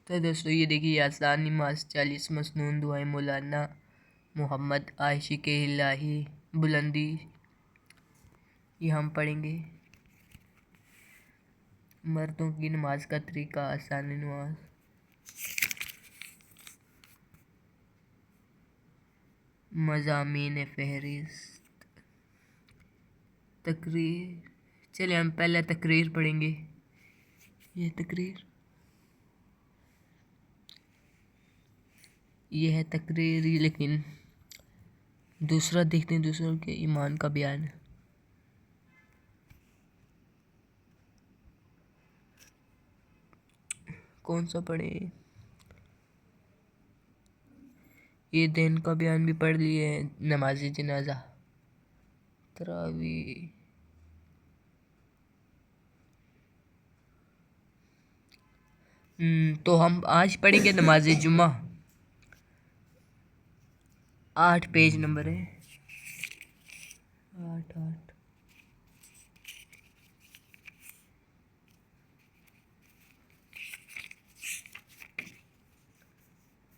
تو دوستو یہ دیکھیے آسان نماز 40 مسنون دعائیں مولانا محمد عاشق الہی بلندی، یہ ہم پڑھیں گے۔ مردوں کی نماز کا طریقہ، آسان نماز۔ مضامین فہرست، تقریر۔ چلے ہم پہلے تقریر پڑھیں گے۔ یہ تقریر، یہ ہے تقریر، لیکن دوسرا دیکھتے ہیں، دوسروں کے ایمان کا بیان۔ کون سا پڑھے؟ یہ دین کا بیان بھی پڑھ لیے، نماز جنازہ، تراویح۔ تو ہم آج پڑھیں گے نماز جمعہ۔ 8 پیج نمبر ہے، 8۔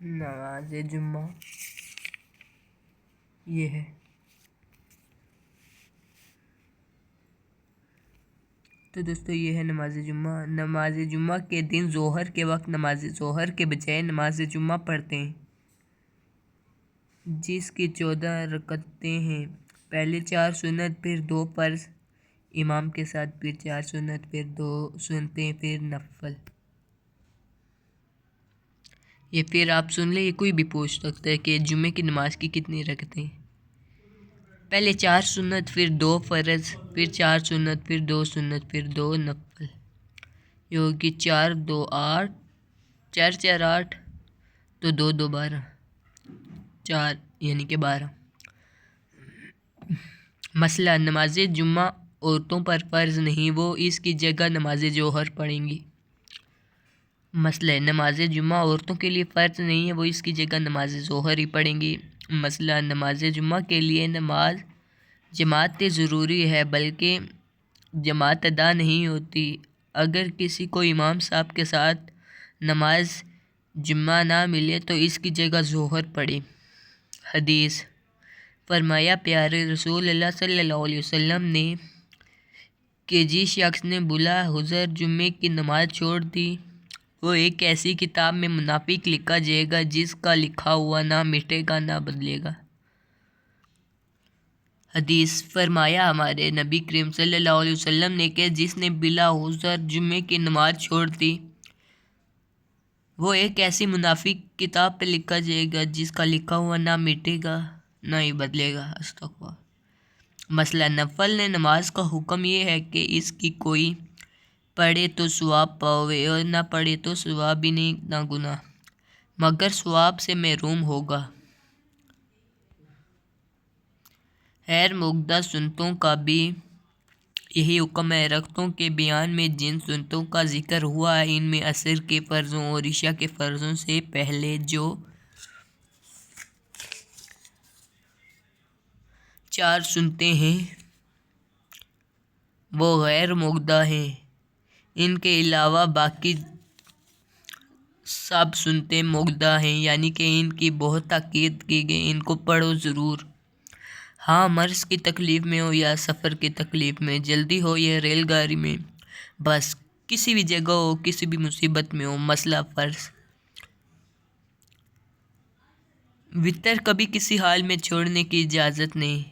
نماز جمعہ یہ ہے۔ تو دوستو یہ ہے نماز جمعہ۔ نماز جمعہ کے دن ظہر کے وقت نماز ظہر کے بجائے نماز جمعہ پڑھتے ہیں، جس کی 14 رکعتیں ہیں۔ پہلے 4 سنت، پھر 2 فرض امام کے ساتھ، پھر 4 سنت، پھر 2 سنتیں، پھر نفل۔ یہ پھر آپ سن لیں، یہ کوئی بھی پوچھ سکتا ہے کہ جمعے کی نماز کی کتنی رکعتیں؟ پہلے 4 سنت، پھر 2 فرض، پھر 4 سنت، پھر 2 سنت، پھر 2 نفل۔ یہ ہوگی 4 2 8، 4 4 8، تو 2 2 12، 4 یعنی کہ 12۔ مسئلہ، نماز جمعہ عورتوں پر فرض نہیں، وہ اس کی جگہ نماز ظہر پڑھیں گی۔ مسئلہ، نماز جمعہ عورتوں کے لیے فرض نہیں ہے، وہ اس کی جگہ نماز ظہر ہی پڑھیں گی۔ مسئلہ، نماز جمعہ کے لیے نماز جماعت ضروری ہے، بلکہ جماعت ادا نہیں ہوتی۔ اگر کسی کو امام صاحب کے ساتھ نماز جمعہ نہ ملے تو اس کی جگہ ظہر پڑھے۔ حدیث، فرمایا پیارے رسول اللہ صلی اللہ علیہ وسلم نے کہ جس شخص نے بلا حضر جمعے کی نماز چھوڑ دی، وہ ایک ایسی کتاب میں منافق لکھا جائے گا جس کا لکھا ہوا نہ مٹے گا نہ بدلے گا۔ حدیث، فرمایا ہمارے نبی کریم صلی اللہ علیہ وسلم نے کہ جس نے بلا حضر جمعے کی نماز چھوڑ دی، وہ ایک ایسی منافق کتاب پہ لکھا جائے گا جس کا لکھا ہوا نہ مٹے گا نہ ہی بدلے گا۔ استغفر۔ مسئلہ، نفل نماز کا حکم یہ ہے کہ اس کی کوئی پڑھے تو ثواب پاوے اور نہ پڑھے تو ثواب بھی نہیں نہ گناہ، مگر ثواب سے محروم ہوگا۔ غیر مقدہ سنتوں کا بھی یہی حکم ہے۔ رکعتوں کے بیان میں جن سنتوں کا ذکر ہوا ہے، ان میں عصر کے فرضوں اور عشاء کے فرضوں سے پہلے جو 4 سنتیں ہیں وہ غیر مقدہ ہیں۔ ان کے علاوہ باقی سب سنتیں مقدہ ہیں، یعنی کہ ان کی بہت تاکید کی گئی، ان کو پڑھو ضرور۔ ہاں، مرض کی تکلیف میں ہو یا سفر کی تکلیف میں، جلدی ہو یا ریل گاڑی میں، بس کسی بھی جگہ ہو، کسی بھی مصیبت میں ہو۔ مسئلہ، فرض وتر کبھی کسی حال میں چھوڑنے کی اجازت نہیں۔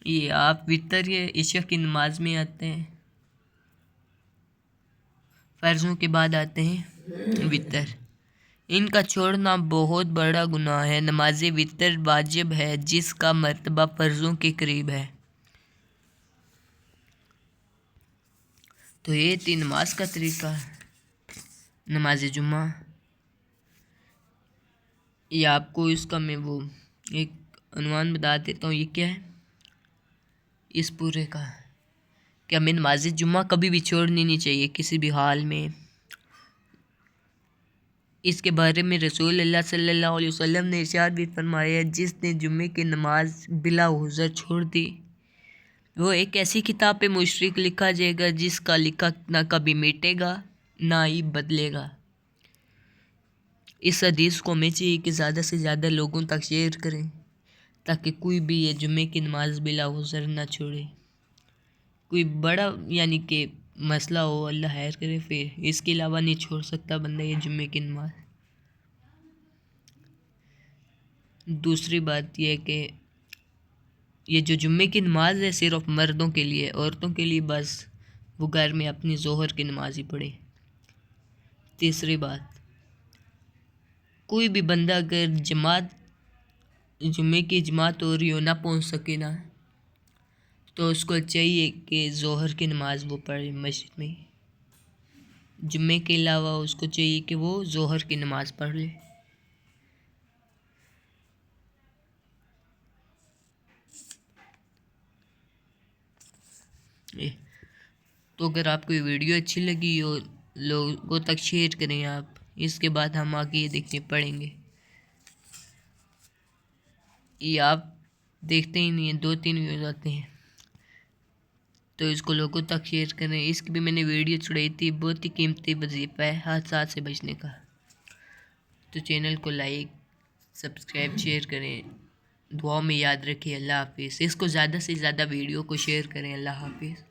یہ آپ وتر یہ عشاء کی نماز میں آتے ہیں، فرضوں کے بعد آتے ہیں وتر، ان کا چھوڑنا بہت بڑا گناہ ہے۔ نماز وتر واجب ہے جس کا مرتبہ فرضوں کے قریب ہے۔ تو یہ تھی نماز کا طریقہ، نماز جمعہ۔ یہ آپ کو اس کا میں وہ ایک عنوان بتا دیتا ہوں، یہ کیا ہے اس پورے کا، کہ ہمیں نماز جمعہ کبھی بھی چھوڑنی نہیں چاہیے کسی بھی حال میں۔ اس کے بارے میں رسول اللہ صلی اللہ علیہ وسلم نے ارشاد بھی فرمایا، جس نے جمعے کی نماز بلا عذر چھوڑ دی، وہ ایک ایسی کتاب پہ مشرک لکھا جائے گا جس کا لکھا نہ کبھی مٹے گا نہ ہی بدلے گا۔ اس حدیث کو ہمیں چاہیے کہ زیادہ سے زیادہ لوگوں تک شیئر کریں تاکہ کوئی بھی یہ جمعے کی نماز بلا عذر نہ چھوڑے. کوئی بڑا یعنی کہ مسئلہ ہو اللہ خیر کرے پھر اس کے علاوہ نہیں چھوڑ سکتا بندہ یہ جمعے کی نماز. دوسری بات یہ ہے کہ یہ جو جمعے کی نماز ہے صرف مردوں کے لیے، عورتوں کے لیے بس وہ گھر میں اپنی ظہر کی نماز ہی پڑھے. تیسری بات، کوئی بھی بندہ اگر جمعے کی جماعت ہو رہی ہو نہ پہنچ سکے نا تو اس کو چاہیے کہ ظہر کی نماز وہ پڑھے مسجد میں. جمعے کے علاوہ اس کو چاہیے کہ وہ ظہر کی نماز پڑھ لے. تو اگر آپ کو یہ ویڈیو اچھی لگی ہو لوگوں تک شیئر کریں آپ. اس کے بعد ہم آگے یہ دیکھنے پڑیں گے. یہ آپ دیکھتے ہی نہیں ہیں، 2-3 ویوز آتے ہیں تو اس کو لوگوں تک شیئر کریں. اس کی بھی میں نے ویڈیو چھڑائی تھی، بہت ہی قیمتی وظیفہ ہے حادثات سے بچنے کا. تو چینل کو لائک سبسکرائب شیئر کریں، دعاؤں میں یاد رکھیں. اللہ حافظ. اس کو زیادہ سے زیادہ ویڈیو کو شیئر کریں. اللہ حافظ.